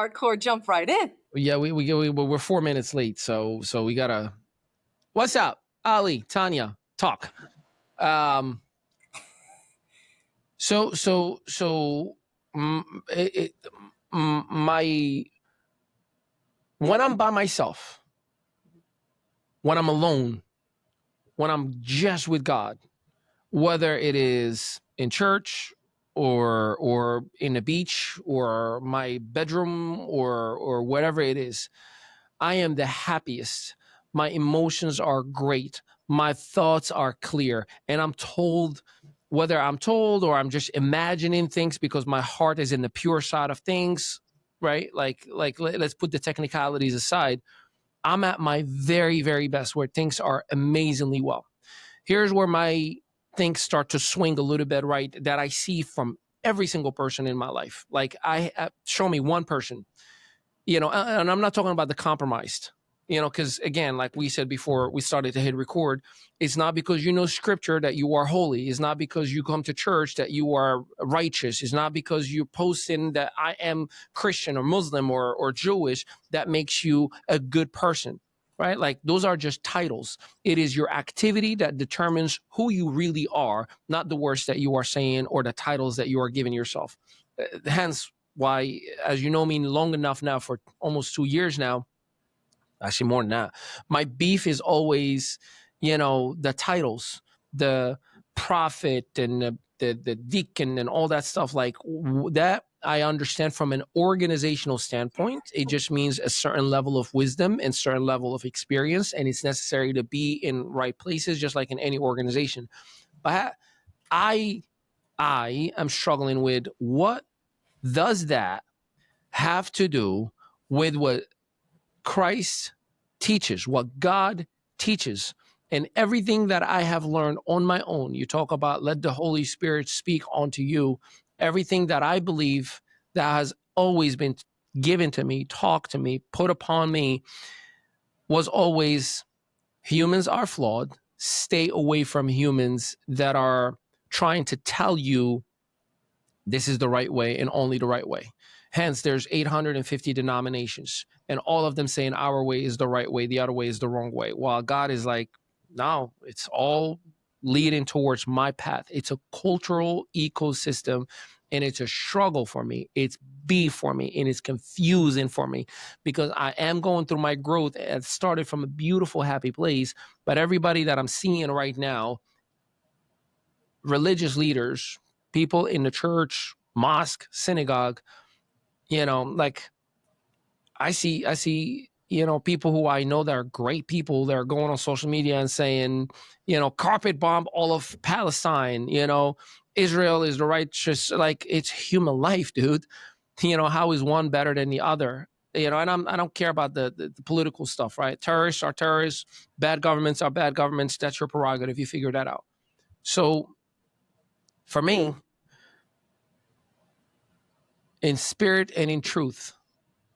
hardcore jump right in. Yeah, we're 4 minutes late, so we gotta. What's up, Ali, Tanya? Talk. My when I'm by myself, when I'm alone, when I'm just with God, whether it is in church or in a beach or my bedroom or whatever it is, I am the happiest. My emotions are great. My thoughts are clear. And I'm told, whether I'm told or I'm just imagining things because my heart is in the pure side of things, right? Like let's put the technicalities aside. I'm at my very, very best where things are amazingly well. Here's where my things start to swing a little bit, right? That I see from every single person in my life. Like show me one person, and I'm not talking about the compromised, because again, like we said before we started to hit record, it's not because you know scripture that you are holy. It's not because you come to church that you are righteous. It's not because you're posting that I am Christian or Muslim or Jewish that makes you a good person, right? Like those are just titles. It is your activity that determines who you really are, not the words that you are saying or the titles that you are giving yourself. Hence why, as you know me long enough now, for almost 2 years now, actually more than that, my beef is always, the titles, the prophet and the deacon and all that stuff. Like that, I understand from an organizational standpoint. It just means a certain level of wisdom and certain level of experience, and it's necessary to be in right places, just like in any organization. But I am struggling with what does that have to do with what Christ teaches, what God teaches, and everything that I have learned on my own. You talk about let the Holy Spirit speak onto you. Everything that I believe that has always been given to me, taught to me, put upon me, was always humans are flawed. Stay away from humans that are trying to tell you this is the right way and only the right way. Hence, there's 850 denominations, and all of them saying our way is the right way, the other way is the wrong way. While God is like, no, it's all leading towards my path. It's a cultural ecosystem, and it's a struggle for me. It's beef for me, and it's confusing for me because I am going through my growth. It started from a beautiful, happy place, but everybody that I'm seeing right now, religious leaders, people in the church, mosque, synagogue, like I see, people who I know that are great people that are going on social media and saying, carpet bomb all of Palestine, Israel is the righteous, like it's human life, dude. How is one better than the other? And I don't care about the political stuff, right? Terrorists are terrorists, bad governments are bad governments. That's your prerogative. You figure that out. So for me, in spirit and in truth,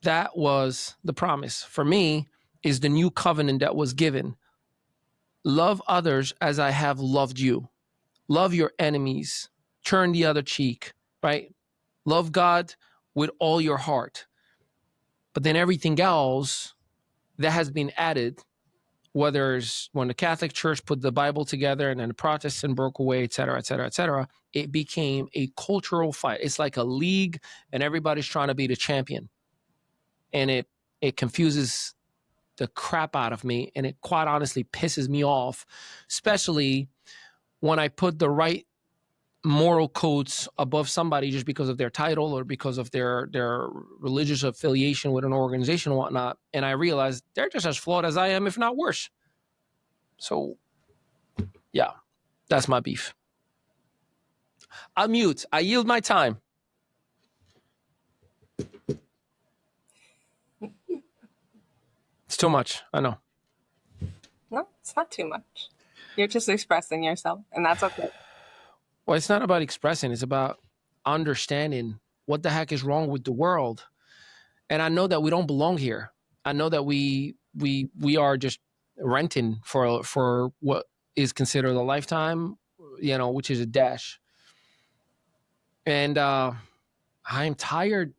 that was the promise. For me, is the new covenant that was given. Love others as I have loved you. Love your enemies. Turn the other cheek, right? Love God with all your heart. But then everything else that has been added, whether it's when the Catholic Church put the Bible together and then the Protestant broke away, et cetera, et cetera, et cetera, it became a cultural fight. It's like a league and everybody's trying to be the champion. And it confuses the crap out of me, and it quite honestly pisses me off, especially when I put the right moral codes above somebody just because of their title or because of their religious affiliation with an organization and whatnot, and I realize they're just as flawed as I am, if not worse. So, yeah, that's my beef. I'll mute. I yield my time. It's too much. I know. No, it's not too much. You're just expressing yourself, and that's okay. Well, it's not about expressing. It's about understanding what the heck is wrong with the world. And I know that we don't belong here. I know that we are just renting for what is considered a lifetime, which is a dash. And I'm tired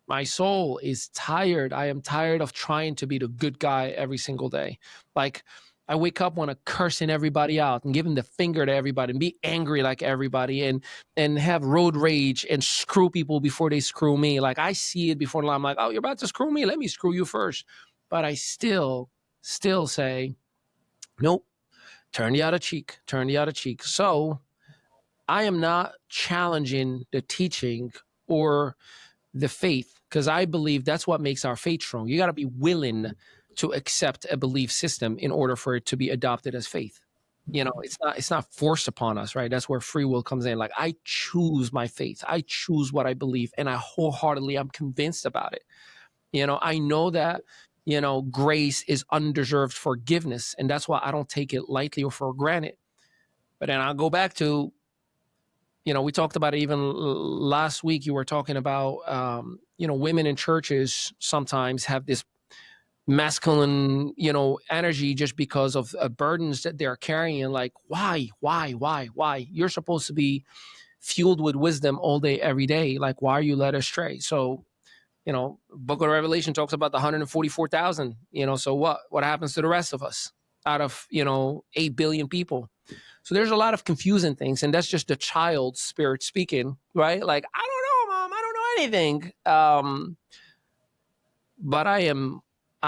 My soul is tired. I am tired of trying to be the good guy every single day. Like, I wake up want to cursing everybody out and giving the finger to everybody and be angry like everybody and have road rage and screw people before they screw me. Like, I see it before I'm like, oh, you're about to screw me. Let me screw you first. But I still say, nope, turn the other cheek, turn the other cheek. So I am not challenging the teaching or the faith, because I believe that's what makes our faith strong. You got to be willing to accept a belief system in order for it to be adopted as faith. You know, it's not forced upon us, right? That's where free will comes in. Like, I choose my faith. I choose what I believe, and I wholeheartedly, I'm convinced about it. You know, I know that, you know, grace is undeserved forgiveness, and that's why I don't take it lightly or for granted. But then I'll go back to, you know, we talked about it even last week. You were talking about, you know, women in churches sometimes have this masculine, you know, energy just because of burdens that they're carrying. Like, why? You're supposed to be fueled with wisdom all day, every day. Like, why are you led astray? So, you know, Book of Revelation talks about the 144,000, you know, so what happens to the rest of us out of, you know, 8 billion people? So there's a lot of confusing things, and that's just the child's spirit speaking, right? Like, I don't know, Mom, I don't know anything. But I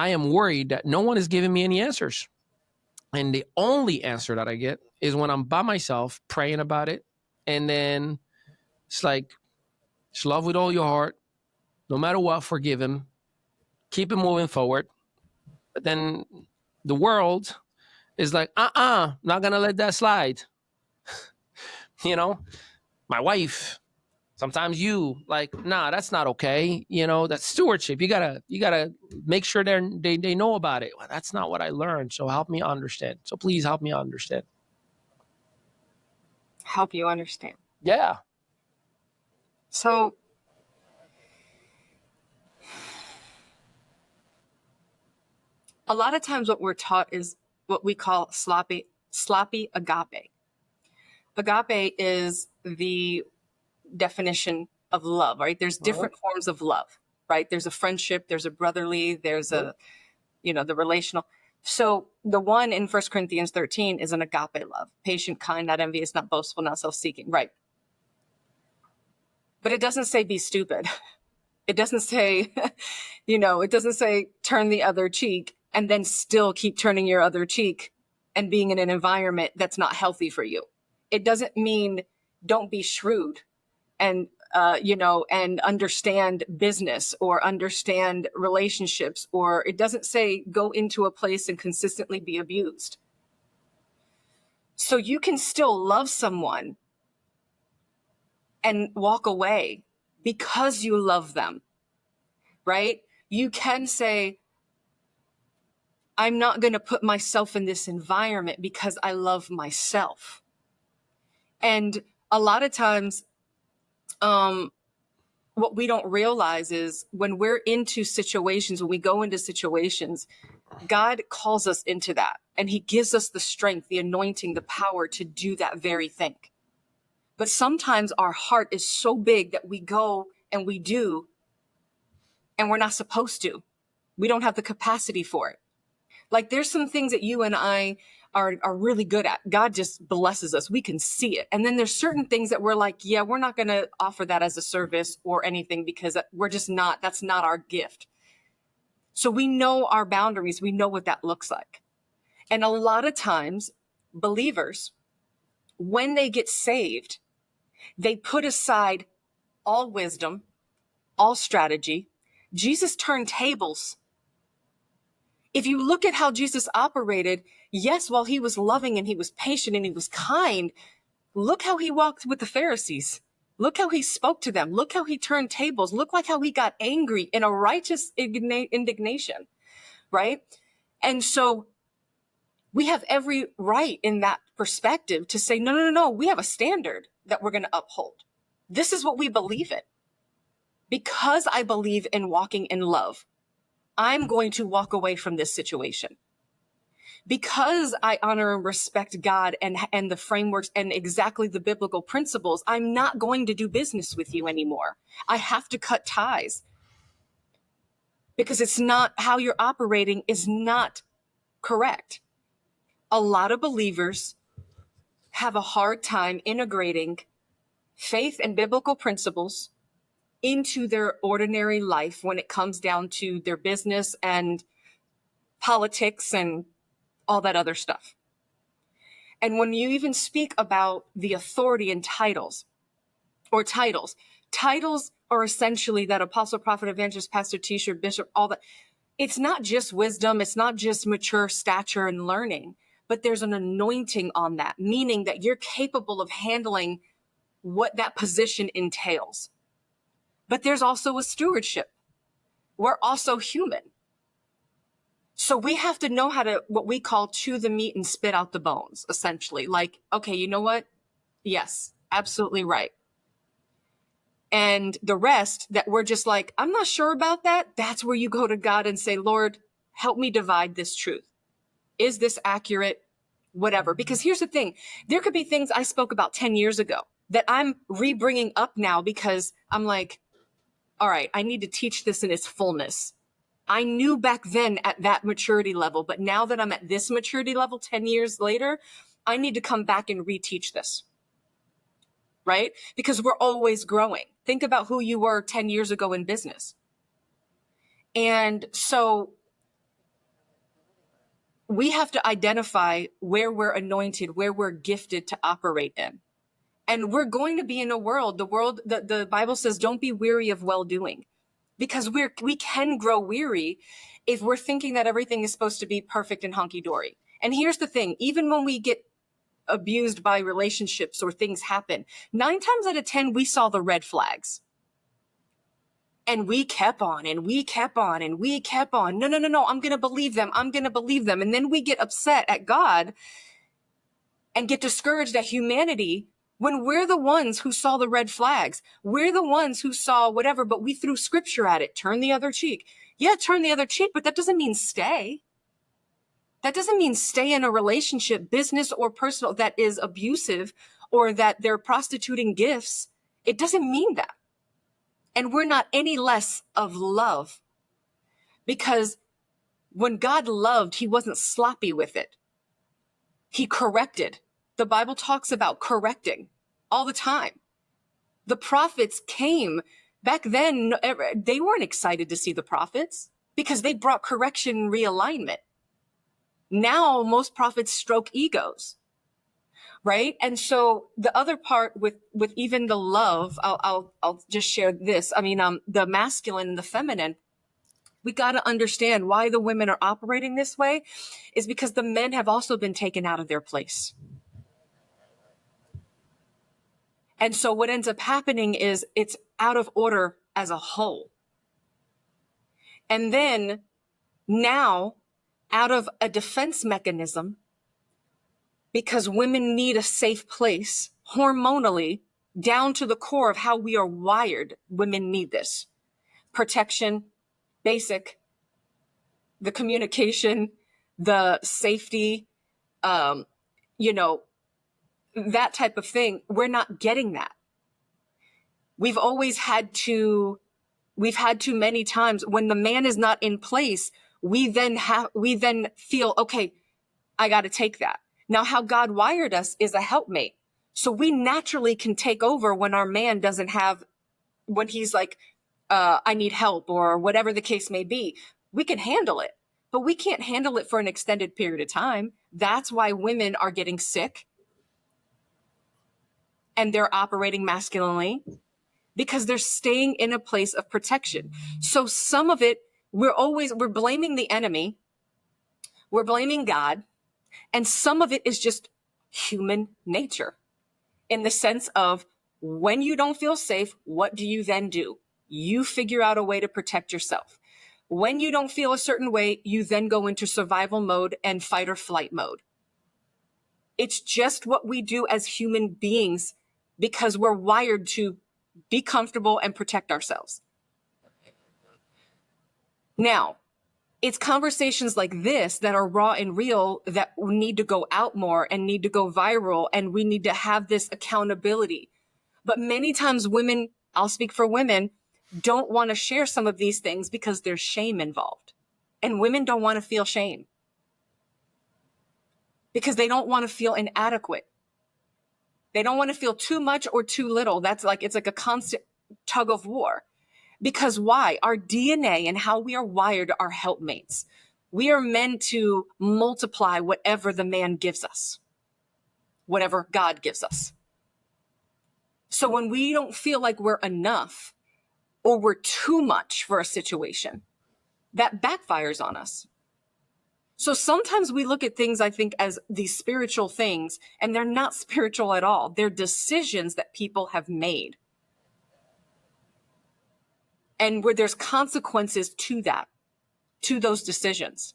am worried that no one is giving me any answers. And the only answer that I get is when I'm by myself praying about it. And then it's like, just love with all your heart, no matter what, forgive him, keep him moving forward. But then the world is like, not going to let that slide. You know, my wife, sometimes you, like, nah, that's not okay. You know, that's stewardship. You gotta make sure they know about it. Well, that's not what I learned. So help me understand. So please help me understand. Help you understand. Yeah. So a lot of times what we're taught is what we call sloppy agape. Agape is the definition of love, right? There's different forms of love, right? There's a friendship, there's a brotherly, there's a, you know, the relational. So the one in 1 Corinthians 13 is an agape love, patient, kind, not envious, not boastful, not self-seeking, right? But it doesn't say be stupid. It doesn't say, you know, it doesn't say turn the other cheek and then still keep turning your other cheek and being in an environment that's not healthy for you. It doesn't mean don't be shrewd and, you know, and understand business or understand relationships, or it doesn't say go into a place and consistently be abused. So you can still love someone and walk away because you love them, right? You can say, I'm not going to put myself in this environment because I love myself. And a lot of times, what we don't realize is when we're into situations, when we go into situations, God calls us into that, and he gives us the strength, the anointing, the power to do that very thing. But sometimes our heart is so big that we go and we do, and we're not supposed to. We don't have the capacity for it. Like, there's some things that you and I are really good at. God just blesses us. We can see it. And then there's certain things that we're like, yeah, we're not going to offer that as a service or anything because we're just not, that's not our gift. So we know our boundaries. We know what that looks like. And a lot of times believers, when they get saved, they put aside all wisdom, all strategy. Jesus turned tables. If you look at how Jesus operated, yes, while he was loving and he was patient and he was kind, look how he walked with the Pharisees. Look how he spoke to them. Look how he turned tables. Look like how he got angry in a righteous indignation, right? And so we have every right in that perspective to say, no, we have a standard that we're going to uphold. This is what we believe in. Because I believe in walking in love, I'm going to walk away from this situation. Because I honor and respect God and the frameworks and exactly the biblical principles, I'm not going to do business with you anymore. I have to cut ties. because it's not how you're operating is not correct. A lot of believers have a hard time integrating faith and biblical principles into their ordinary life when it comes down to their business and politics and all that other stuff. And when you even speak about the authority and titles, titles are essentially that apostle, prophet, evangelist, pastor, teacher, bishop, all that. It's not just wisdom. It's not just mature stature and learning, but there's an anointing on that, meaning that you're capable of handling what that position entails. But there's also a stewardship. We're also human. So we have to know how to, what we call, chew the meat and spit out the bones, essentially. Like, okay, you know what? Yes, absolutely right. And the rest that we're just like, I'm not sure about that. That's where you go to God and say, Lord, help me divide this truth. Is this accurate? Whatever. Because here's the thing. There could be things I spoke about 10 years ago that I'm re-bringing up now because I'm like, all right, I need to teach this in its fullness. I knew back then at that maturity level, but now that I'm at this maturity level 10 years later, I need to come back and reteach this, right? Because we're always growing. Think about who you were 10 years ago in business. And so we have to identify where we're anointed, where we're gifted to operate in. And we're going to be in a world, the Bible says, don't be weary of well-doing, because we can grow weary if we're thinking that everything is supposed to be perfect and hunky-dory. And here's the thing, even when we get abused by relationships or things happen, 9 times out of 10, we saw the red flags. And we kept on and we kept on and we kept on. No, I'm going to believe them. I'm going to believe them. And then we get upset at God and get discouraged at humanity when we're the ones who saw the red flags. We're the ones who saw whatever, but we threw scripture at it. Turn the other cheek. Yeah, turn the other cheek, but that doesn't mean stay. That doesn't mean stay in a relationship, business or personal, that is abusive or that they're prostituting gifts. It doesn't mean that. And we're not any less of love, because when God loved, he wasn't sloppy with it. He corrected. The Bible talks about correcting all the time. The prophets came back then. They weren't excited to see the prophets because they brought correction and realignment. Now most prophets stroke egos, right? And so the other part with even the love, I'll just share this. I mean, the masculine and the feminine, we got to understand why the women are operating this way is because the men have also been taken out of their place. And so what ends up happening is it's out of order as a whole. And then now, out of a defense mechanism, because women need a safe place hormonally, down to the core of how we are wired, women need this protection, basic, the communication, the safety, that type of thing. We're not getting that. We've had to many times when the man is not in place, we then feel, okay, I got to take that. Now, how God wired us is a helpmate. So we naturally can take over when our man doesn't have, when he's like, I need help or whatever the case may be. We can handle it, but we can't handle it for an extended period of time. That's why women are getting sick and they're operating masculinely, because they're staying in a place of protection. So some of it, we're blaming the enemy, we're blaming God, and some of it is just human nature, in the sense of when you don't feel safe, what do you then do? You figure out a way to protect yourself. When you don't feel a certain way, you then go into survival mode and fight or flight mode. It's just what we do as human beings because we're wired to be comfortable and protect ourselves. Now, it's conversations like this that are raw and real that need to go out more and need to go viral, and we need to have this accountability. But many times women, I'll speak for women, don't want to share some of these things because there's shame involved. And women don't want to feel shame because they don't want to feel inadequate. They don't want to feel too much or too little. It's like a constant tug of war. Because why? Our DNA and how we are wired are helpmates. We are meant to multiply whatever the man gives us, whatever God gives us. So when we don't feel like we're enough or we're too much for a situation, that backfires on us. So sometimes we look at things, I think, as these spiritual things, and they're not spiritual at all. They're decisions that people have made. And where there's consequences to that, to those decisions.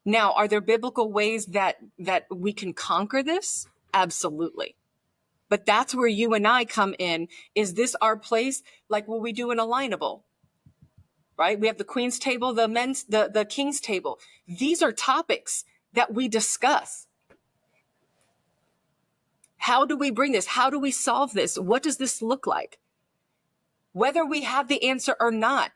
Now, are there biblical ways that we can conquer this? Absolutely. But that's where you and I come in. Is this our place? Like what we do in Alignable, right? We have the Queen's table, the King's table. These are topics that we discuss. How do we bring this? How do we solve this? What does this look like? Whether we have the answer or not,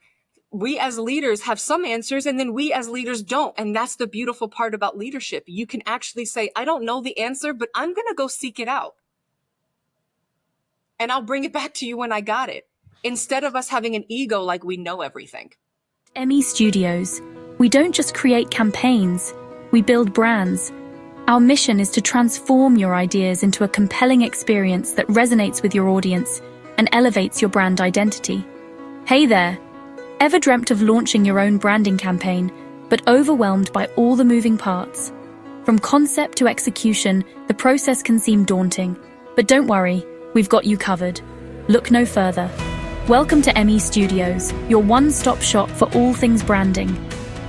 we as leaders have some answers and then we as leaders don't. And that's the beautiful part about leadership. You can actually say, I don't know the answer, but I'm going to go seek it out. And I'll bring it back to you when I got it. Instead of us having an ego like we know everything. ME Studios, we don't just create campaigns, we build brands. Our mission is to transform your ideas into a compelling experience that resonates with your audience and elevates your brand identity. Hey there! Ever dreamt of launching your own branding campaign, but overwhelmed by all the moving parts? From concept to execution, the process can seem daunting. But don't worry, we've got you covered. Look no further. Welcome to ME Studios, your one-stop shop for all things branding.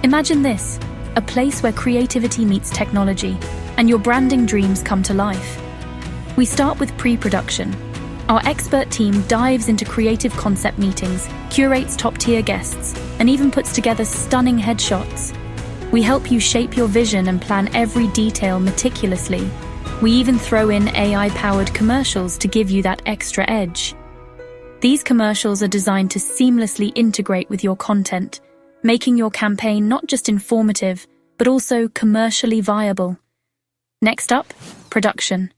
Imagine this, a place where creativity meets technology, and your branding dreams come to life. We start with pre-production. Our expert team dives into creative concept meetings, curates top-tier guests, and even puts together stunning headshots. We help you shape your vision and plan every detail meticulously. We even throw in AI-powered commercials to give you that extra edge. These commercials are designed to seamlessly integrate with your content, making your campaign not just informative, but also commercially viable. Next up, production.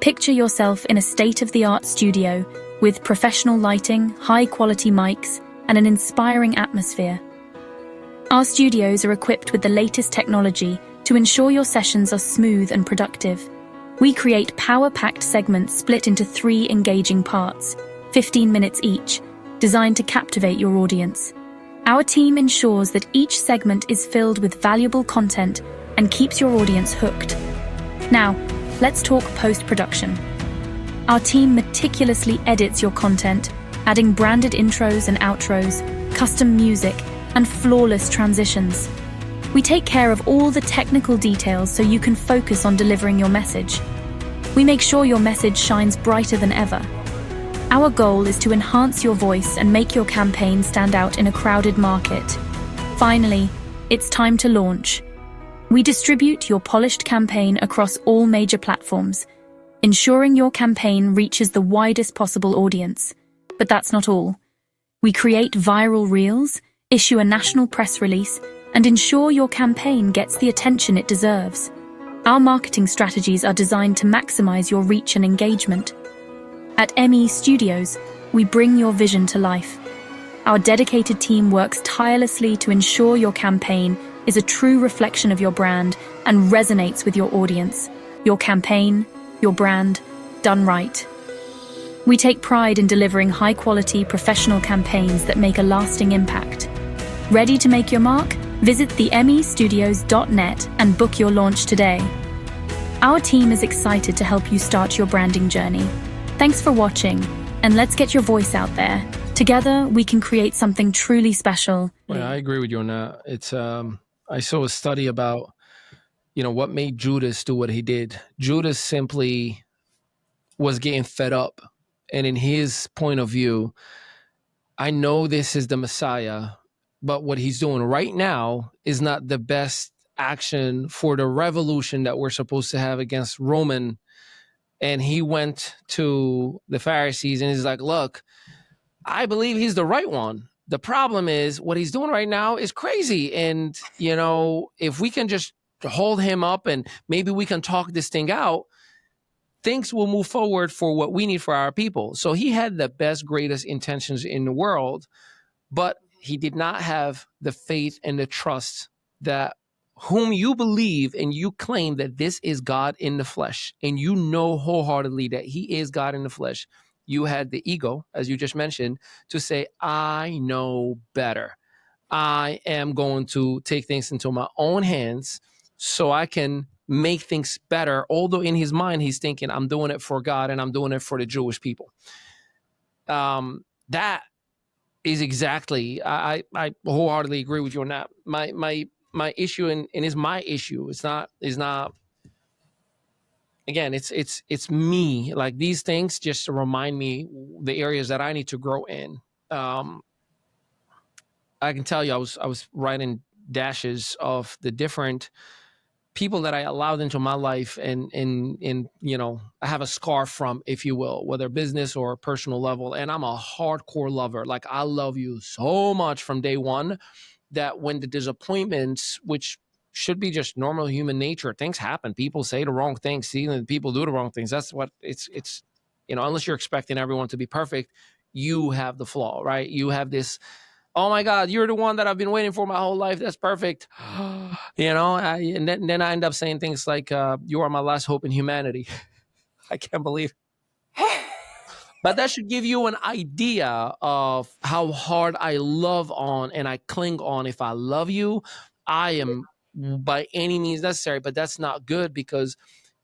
Picture yourself in a state-of-the-art studio with professional lighting, high-quality mics, and an inspiring atmosphere. Our studios are equipped with the latest technology to ensure your sessions are smooth and productive. We create power-packed segments split into 3 engaging parts, 15 minutes each, designed to captivate your audience. Our team ensures that each segment is filled with valuable content and keeps your audience hooked. Now, let's talk post-production. Our team meticulously edits your content, adding branded intros and outros, custom music, and flawless transitions. We take care of all the technical details so you can focus on delivering your message. We make sure your message shines brighter than ever. Our goal is to enhance your voice and make your campaign stand out in a crowded market. Finally, it's time to launch. We distribute your polished campaign across all major platforms, ensuring your campaign reaches the widest possible audience. But that's not all. We create viral reels, issue a national press release, and ensure your campaign gets the attention it deserves. Our marketing strategies are designed to maximize your reach and engagement. At ME Studios, we bring your vision to life. Our dedicated team works tirelessly to ensure your campaign is a true reflection of your brand and resonates with your audience. Your campaign, your brand, done right. We take pride in delivering high-quality, professional campaigns that make a lasting impact. Ready to make your mark? Visit themestudios.net and book your launch today. Our team is excited to help you start your branding journey. Thanks for watching, and let's get your voice out there. Together, we can create something truly special. Well, I agree with you on that. It's I saw a study about, what made Judas do what he did. Judas simply was getting fed up. And in his point of view, I know this is the Messiah, but what he's doing right now is not the best action for the revolution that we're supposed to have against Roman. And he went to the Pharisees and he's like, look, I believe he's the right one. The problem is what he's doing right now is crazy. And, you know, if we can just hold him up and maybe we can talk this thing out, things will move forward for what we need for our people. So he had the best, greatest intentions in the world, but he did not have the faith and the trust that whom you believe and you claim that this is God in the flesh, and you know wholeheartedly that he is God in the flesh. You had the ego, as you just mentioned, to say, I know better. I am going to take things into my own hands so I can make things better. Although in his mind, he's thinking, I'm doing it for God and I'm doing it for the Jewish people. That is exactly, I wholeheartedly agree with you on that. My issue, and is my issue. It's not, again, it's me. Like these things just remind me the areas that I need to grow in. I can tell you, I was writing dashes of the different people that I allowed into my life, and you know, I have a scar from, if you will, whether business or personal level. And I'm a hardcore lover. Like I love you so much from day one that when the disappointments, which should be just normal human nature, things happen. People say the wrong things, see, and people do the wrong things. That's what it's, you know, unless you're expecting everyone to be perfect, you have the flaw, right? You have this, oh my God, you're the one that I've been waiting for my whole life. That's perfect. You know, and then I end up saying things like, you are my last hope in humanity. I can't believe. But that should give you an idea of how hard I love on and I cling on. If I love you, I am by any means necessary, but that's not good because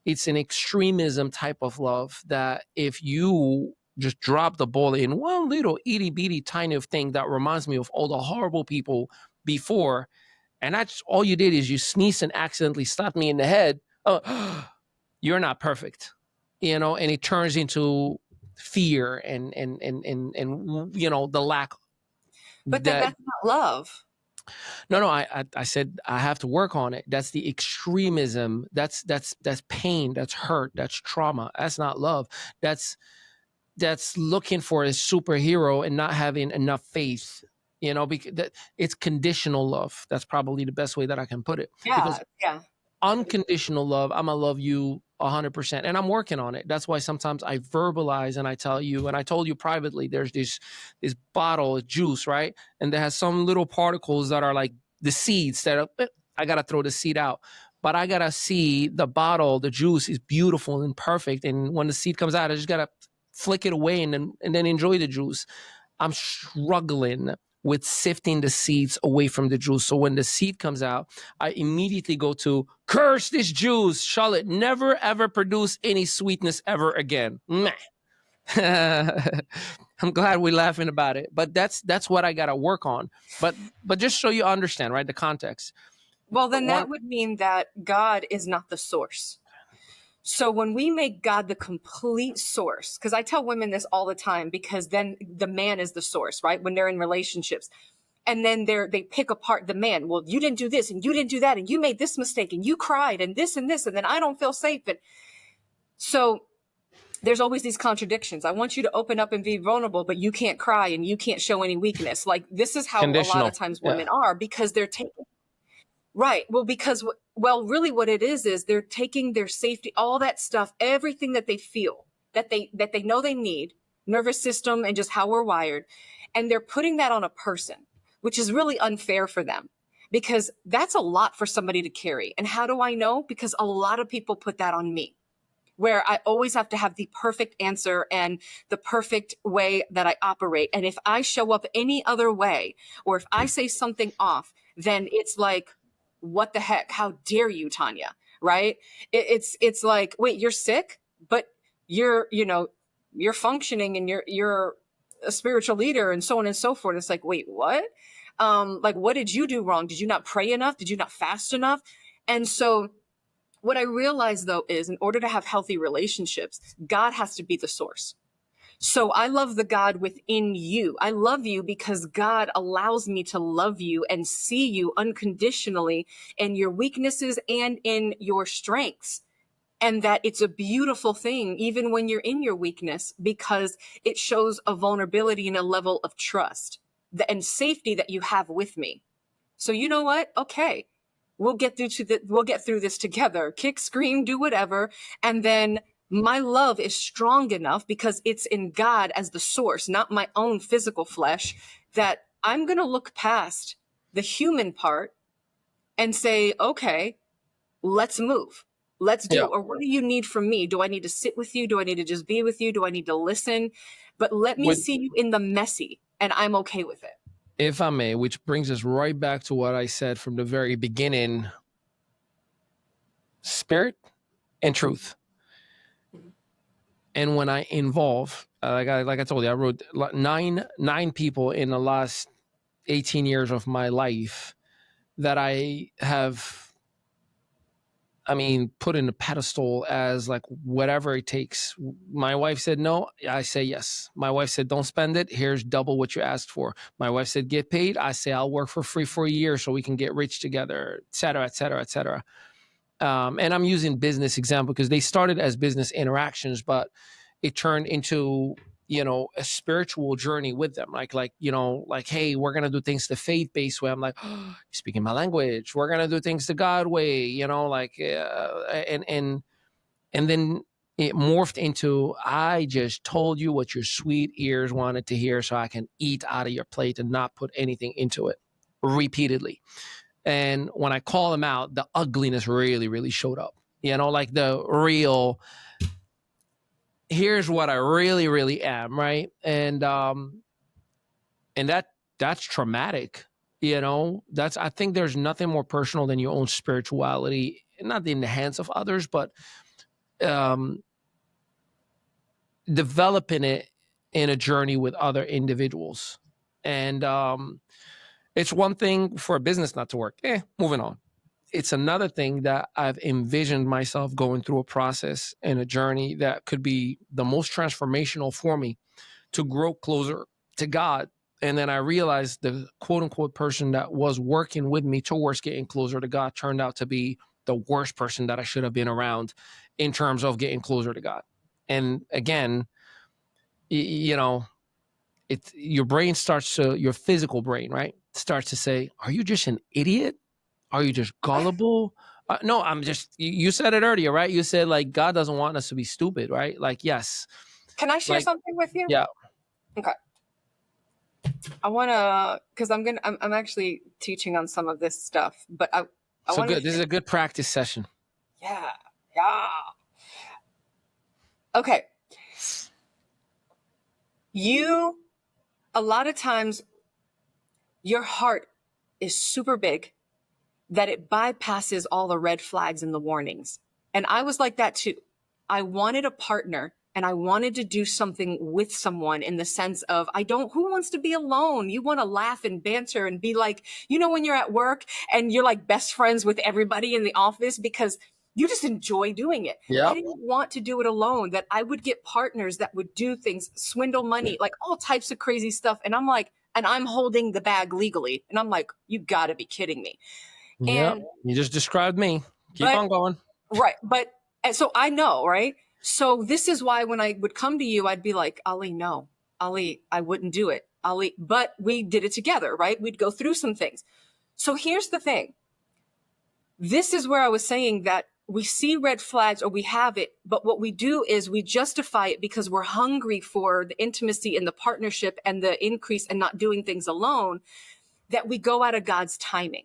it's an extremism type of love that if you just drop the ball in one little itty bitty tiny thing that reminds me of all the horrible people before, and that's all you did is you sneeze and accidentally slapped me in the head. Oh, you're not perfect, you know, and it turns into fear and you know, the lack. But then that's not love. No, I said I have to work on it. That's the extremism. That's pain. That's hurt. That's trauma. That's not love. That's looking for a superhero and not having enough faith. You know, because it's conditional love. That's probably the best way that I can put it. Yeah, because yeah. unconditional love, I'm gonna love you 100%, and I'm working on it. That's why sometimes I verbalize and I tell you, and I told you privately, there's this bottle of juice, right? And there has some little particles that are like the seeds that are, I gotta throw the seed out, but I gotta see the bottle, the juice is beautiful and perfect, and when the seed comes out, I just gotta flick it away and then enjoy the juice. I'm struggling with sifting the seeds away from the juice. So when the seed comes out, I immediately go to curse this juice. Shall it never, ever produce any sweetness ever again. Meh. I'm glad we're laughing about it. But that's what I got to work on. But just so you understand, right, the context. Well, then that would mean that God is not the source. So when we make God the complete source, because I tell women this all the time, because then the man is the source, right? When they're in relationships, and then they pick apart the man. Well, you didn't do this and you didn't do that and you made this mistake and you cried and this and this, and then I don't feel safe. And so there's always these contradictions. I want you to open up and be vulnerable, but you can't cry and you can't show any weakness. Like this is how a lot of times women are, because they're taking. Right. Well, because, really what it is they're taking their safety, all that stuff, everything that they feel, that they know they need, nervous system and just how we're wired. And they're putting that on a person, which is really unfair for them, because that's a lot for somebody to carry. And how do I know? Because a lot of people put that on me, where I always have to have the perfect answer and the perfect way that I operate. And if I show up any other way, or if I say something off, then it's like, what the heck? How dare you, Tanya? Right? It's like, wait, you're sick, but you're functioning and you're a spiritual leader and so on and so forth. It's like, wait, what? Like, what did you do wrong? Did you not pray enough? Did you not fast enough? And so what I realized though is, in order to have healthy relationships, God has to be the source. So I love the God within you. I love you because God allows me to love you and see you unconditionally in your weaknesses and in your strengths. And that it's a beautiful thing, even when you're in your weakness, because it shows a vulnerability and a level of trust and safety that you have with me. So you know what? Okay, we'll get through this together. Kick, scream, do whatever. And then my love is strong enough because it's in God as the source, not my own physical flesh, that I'm going to look past the human part and say, okay, let's move. Let's do, Yeah. or what do you need from me? Do I need to sit with you? Do I need to just be with you? Do I need to listen? But let me see you in the messy, and I'm okay with it. If I may, which brings us right back to what I said from the very beginning, spirit and truth. And when I involve, like I told you, I wrote nine people in the last 18 years of my life that I have, put in a pedestal as like whatever it takes. My wife said no, I say yes. My wife said don't spend it, here's double what you asked for. My wife said get paid, I say I'll work for free for a year so we can get rich together, et cetera, et cetera, et cetera. And I'm using business example because they started as business interactions, but it turned into, a spiritual journey with them. Like, hey, we're going to do things the faith-based way. I'm like, oh, you're speaking my language. We're going to do things the God way, and then it morphed into, I just told you what your sweet ears wanted to hear so I can eat out of your plate and not put anything into it repeatedly. And when I call them out, the ugliness really, really showed up. Like the real, here's what I really, really am, right? And that's traumatic. I think there's nothing more personal than your own spirituality, not in the hands of others, but developing it in a journey with other individuals. And it's one thing for a business not to work. Moving on. It's another thing that I've envisioned myself going through a process and a journey that could be the most transformational for me to grow closer to God. And then I realized the quote unquote person that was working with me towards getting closer to God turned out to be the worst person that I should have been around in terms of getting closer to God. And again, your brain starts to, your physical brain, right, starts to say, are you just an idiot? Are you just gullible? No, I'm just, you said it earlier, right? You said like, God doesn't want us to be stupid, right? Like, yes. Can I share something with you? Yeah. Okay. I want to, because I'm actually teaching on some of this stuff, but I so good. This is a good practice session. Yeah. Okay. A lot of times, your heart is super big that it bypasses all the red flags and the warnings. And I was like that too. I wanted a partner and I wanted to do something with someone in the sense of, who wants to be alone? You want to laugh and banter and be like, when you're at work and you're like best friends with everybody in the office because you just enjoy doing it. Yep. I didn't want to do it alone, that I would get partners that would do things, swindle money, like all types of crazy stuff. And I'm like, and I'm holding the bag legally. And I'm like, you gotta be kidding me. Yeah, you just described me. Keep on going. Right. And so I know, right? So this is why when I would come to you, I'd be like, Ali, no, Ali, I wouldn't do it. Ali, but we did it together, right? We'd go through some things. So here's the thing. This is where I was saying that we see red flags or we have it, but what we do is we justify it because we're hungry for the intimacy and the partnership and the increase and not doing things alone, that we go out of God's timing.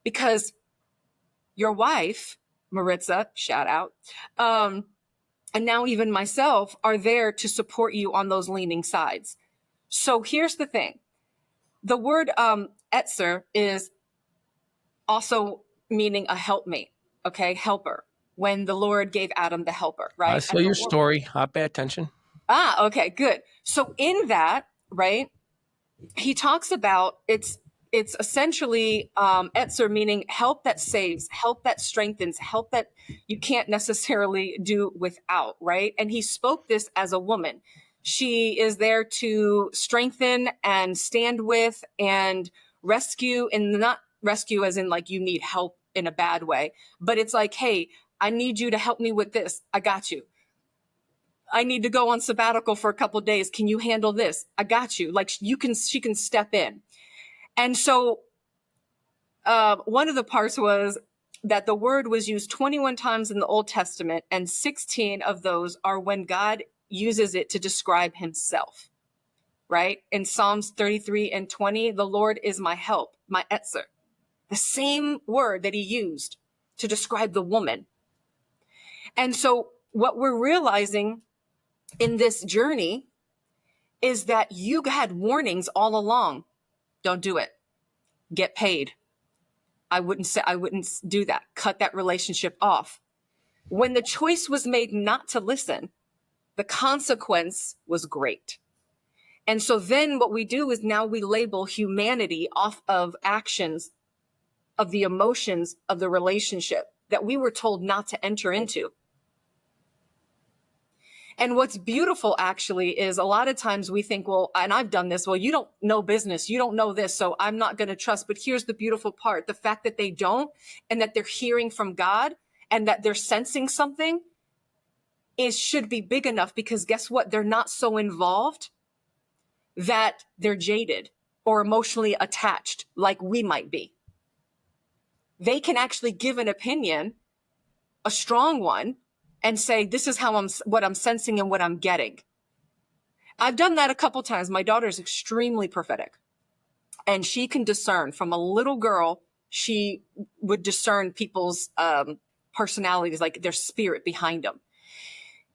Because your wife, Maritza, shout out, and now even myself are there to support you on those leaning sides. So here's the thing. The word etzer is also meaning a helpmate, okay, helper, when the Lord gave Adam the helper, right? I saw your story. I pay attention. Okay, good. So in that, right, he talks about it's essentially etzer, meaning help that saves, help that strengthens, help that you can't necessarily do without, right? And he spoke this as a woman. She is there to strengthen and stand with and rescue, and not rescue as in like you need help in a bad way, but it's like, hey, I need you to help me with this. I got you. I need to go on sabbatical for a couple of days. Can you handle this? I got you. Like she can step in. And so one of the parts was that the word was used 21 times in the Old Testament, and 16 of those are when God uses it to describe himself, right? In Psalms 33 and 20, the Lord is my help, my etzer. The same word that he used to describe the woman. And so what we're realizing in this journey is that you had warnings all along. Don't do it. Get paid. I wouldn't do that. Cut that relationship off. When the choice was made not to listen, the consequence was great. And so then what we do is now we label humanity off of actions, of the emotions of the relationship that we were told not to enter into. And what's beautiful actually is a lot of times we think, well, and I've done this, well, you don't know business, you don't know this, so I'm not going to trust. But here's the beautiful part. The fact that they don't, and that they're hearing from God, and that they're sensing something should be big enough, because guess what? They're not so involved that they're jaded or emotionally attached like we might be. They can actually give an opinion, a strong one, and say, this is what I'm sensing and what I'm getting. I've done that a couple times. My daughter is extremely prophetic, and she can discern. From a little girl, she would discern people's personalities, like their spirit behind them.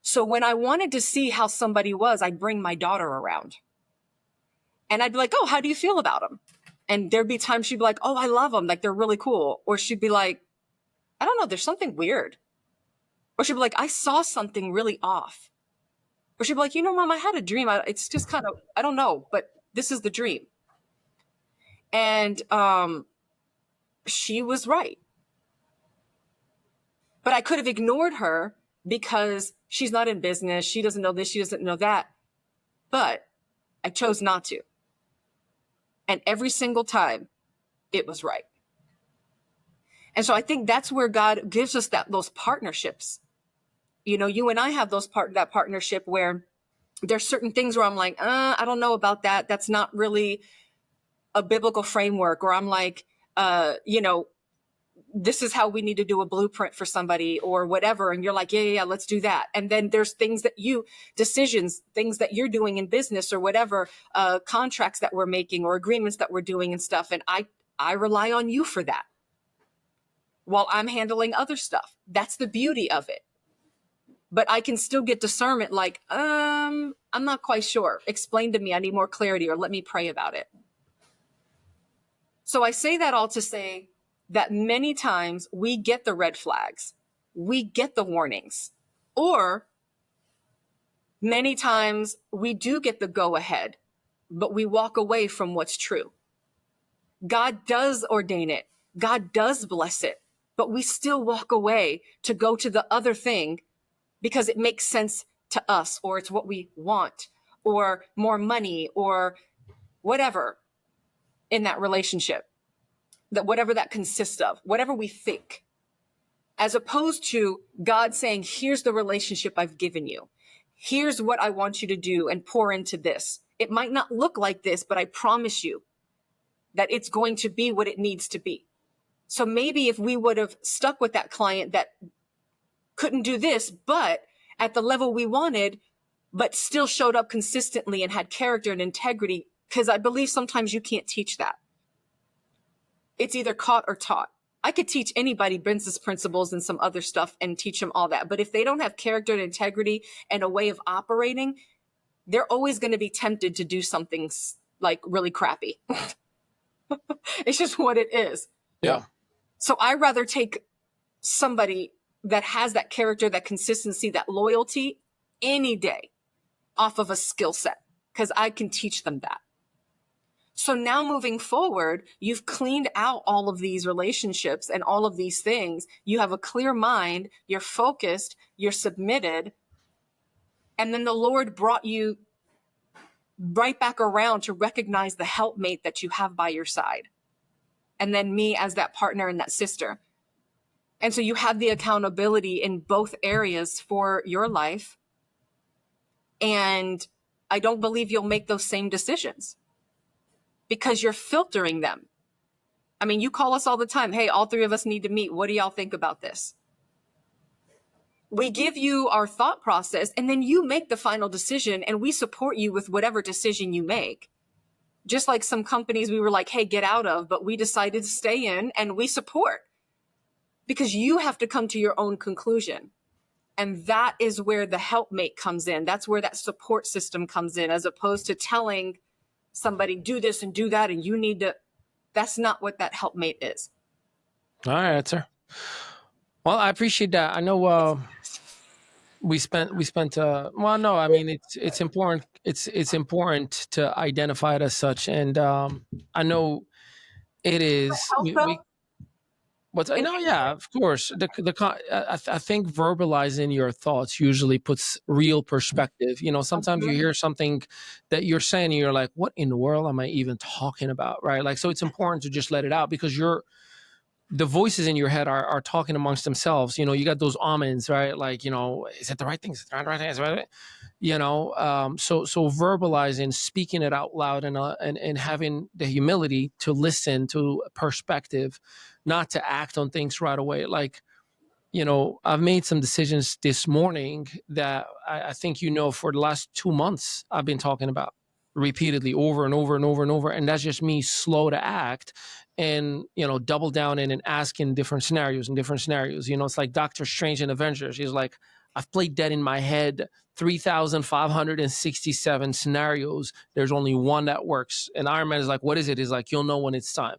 So when I wanted to see how somebody was, I'd bring my daughter around, and I'd be like, oh, how do you feel about them? And there'd be times she'd be like, oh, I love them. Like, they're really cool. Or she'd be like, I don't know, there's something weird. Or she'd be like, I saw something really off. Or she'd be like, Mom, I had a dream. It's just kind of, I don't know, but this is the dream. And she was right. But I could have ignored her because she's not in business. She doesn't know this. She doesn't know that. But I chose not to. And every single time it was right. And so I think that's where God gives us those partnerships. You and I have that partnership where there's certain things where I'm like, I don't know about that. That's not really a biblical framework. Or I'm like, this is how we need to do a blueprint for somebody or whatever. And you're like, yeah, let's do that. And then there's things decisions, things that you're doing in business or whatever, contracts that we're making or agreements that we're doing and stuff. And I rely on you for that while I'm handling other stuff. That's the beauty of it. But I can still get discernment like, I'm not quite sure. Explain to me. I need more clarity, or let me pray about it. So I say that all to say that many times we get the red flags, we get the warnings, or many times we do get the go ahead, but we walk away from what's true. God does ordain it. God does bless it, but we still walk away to go to the other thing because it makes sense to us, or it's what we want, or more money, or whatever in that relationship, that whatever that consists of, whatever we think, as opposed to God saying, here's the relationship I've given you. Here's what I want you to do and pour into this. It might not look like this, but I promise you that it's going to be what it needs to be. So maybe if we would have stuck with that client that couldn't do this, but at the level we wanted, but still showed up consistently and had character and integrity, because I believe sometimes you can't teach that. It's either caught or taught. I could teach anybody business principles and some other stuff and teach them all that. But if they don't have character and integrity and a way of operating, they're always going to be tempted to do something like really crappy. It's just what it is. Yeah. So I'd rather take somebody that has that character, that consistency, that loyalty any day off of a skill set, because I can teach them that. So now moving forward, you've cleaned out all of these relationships and all of these things. You have a clear mind, you're focused, you're submitted. And then the Lord brought you right back around to recognize the helpmate that you have by your side. And then me as that partner and that sister. And so you have the accountability in both areas for your life. And I don't believe you'll make those same decisions because you're filtering them. I mean, you call us all the time. Hey, all three of us need to meet. What do y'all think about this? We give you our thought process and then you make the final decision and we support you with whatever decision you make. Just like some companies we were like, hey, get out of, but we decided to stay in and we support because you have to come to your own conclusion. And that is where the helpmate comes in. That's where that support system comes in, as opposed to telling somebody do this and do that. And you need to, that's not what that helpmate is. All right, sir. Well, I appreciate that. I know we spent well, no, I mean, it's important. It's important to identify it as such. And I know it is, no, yeah, of course. I think verbalizing your thoughts usually puts real perspective. You know, sometimes you hear something that you're saying and you're like, what in the world am I even talking about? Right. Like, so it's important to just let it out because the voices in your head are talking amongst themselves. You know, you got those omens, right? Like, you know, is it the right thing? Is it the right thing? Is it right? You know, so verbalizing, speaking it out loud and having the humility to listen to perspective, not to act on things right away. Like, you know, I've made some decisions this morning that I think, you know, for the last 2 months, I've been talking about repeatedly over and over and over and over. And that's just me slow to act and, you know, double down in and asking different scenarios. You know, it's like Doctor Strange in Avengers. He's like, I've played that in my head 3,567 scenarios. There's only one that works. And Iron Man is like, what is it? He's like, you'll know when it's time.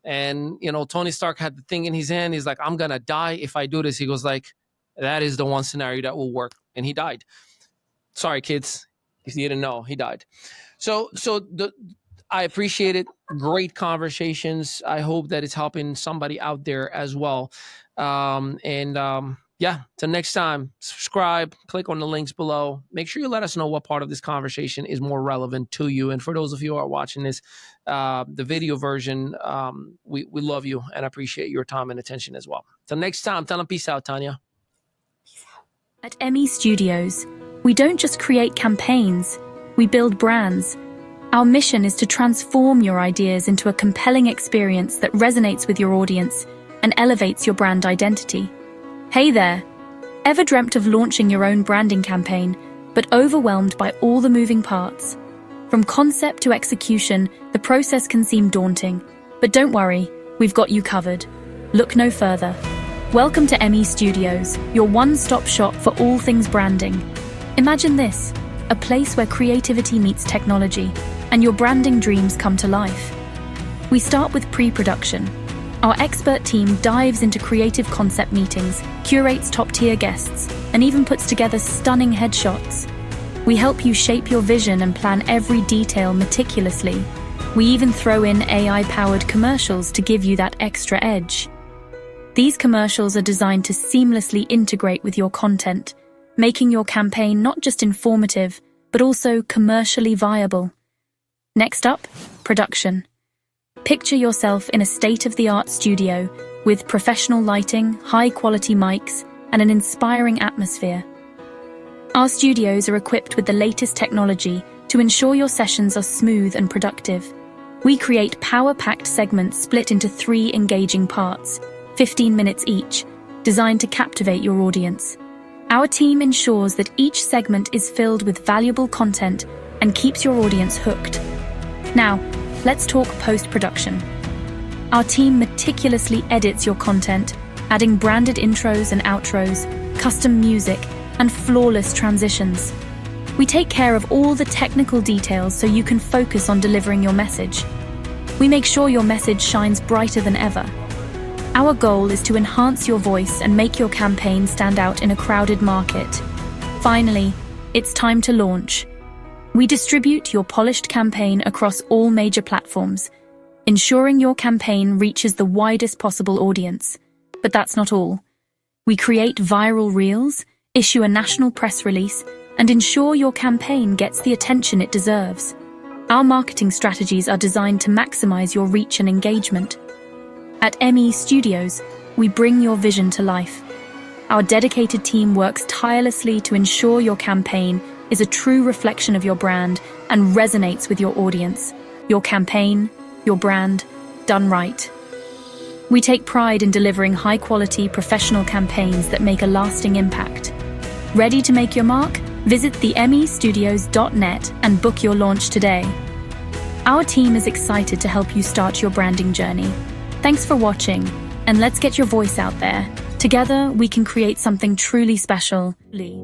And, you know, Tony Stark had the thing in his hand. He's like, I'm going to die if I do this. He goes like, that is the one scenario that will work. And he died. Sorry, kids. If you didn't know, he died. So I appreciate it. Great conversations. I hope that it's helping somebody out there as well. Yeah, till next time, subscribe, click on the links below. Make sure you let us know what part of this conversation is more relevant to you. And for those of you who are watching this, the video version, we love you and appreciate your time and attention as well. Till next time, tell them peace out, Tanya. At ME Studios, we don't just create campaigns, we build brands. Our mission is to transform your ideas into a compelling experience that resonates with your audience and elevates your brand identity. Hey there! Ever dreamt of launching your own branding campaign, but overwhelmed by all the moving parts? From concept to execution, the process can seem daunting. But don't worry, we've got you covered. Look no further. Welcome to ME Studios, your one-stop shop for all things branding. Imagine this, a place where creativity meets technology, and your branding dreams come to life. We start with pre-production. Our expert team dives into creative concept meetings, curates top-tier guests, and even puts together stunning headshots. We help you shape your vision and plan every detail meticulously. We even throw in AI-powered commercials to give you that extra edge. These commercials are designed to seamlessly integrate with your content, making your campaign not just informative, but also commercially viable. Next up, production. Picture yourself in a state-of-the-art studio with professional lighting, high-quality mics, and an inspiring atmosphere. Our studios are equipped with the latest technology to ensure your sessions are smooth and productive. We create power-packed segments split into 3 engaging parts, 15 minutes each, designed to captivate your audience. Our team ensures that each segment is filled with valuable content and keeps your audience hooked. Now, let's talk post-production. Our team meticulously edits your content, adding branded intros and outros, custom music, and flawless transitions. We take care of all the technical details so you can focus on delivering your message. We make sure your message shines brighter than ever. Our goal is to enhance your voice and make your campaign stand out in a crowded market. Finally, it's time to launch. We distribute your polished campaign across all major platforms, ensuring your campaign reaches the widest possible audience. But that's not all. We create viral reels, issue a national press release, and ensure your campaign gets the attention it deserves. Our marketing strategies are designed to maximize your reach and engagement. At ME Studios, we bring your vision to life. Our dedicated team works tirelessly to ensure your campaign is a true reflection of your brand and resonates with your audience. Your campaign, your brand, done right. We take pride in delivering high-quality, professional campaigns that make a lasting impact. Ready to make your mark? Visit themstudios.net and book your launch today. Our team is excited to help you start your branding journey. Thanks for watching, and let's get your voice out there. Together, we can create something truly special. Lee.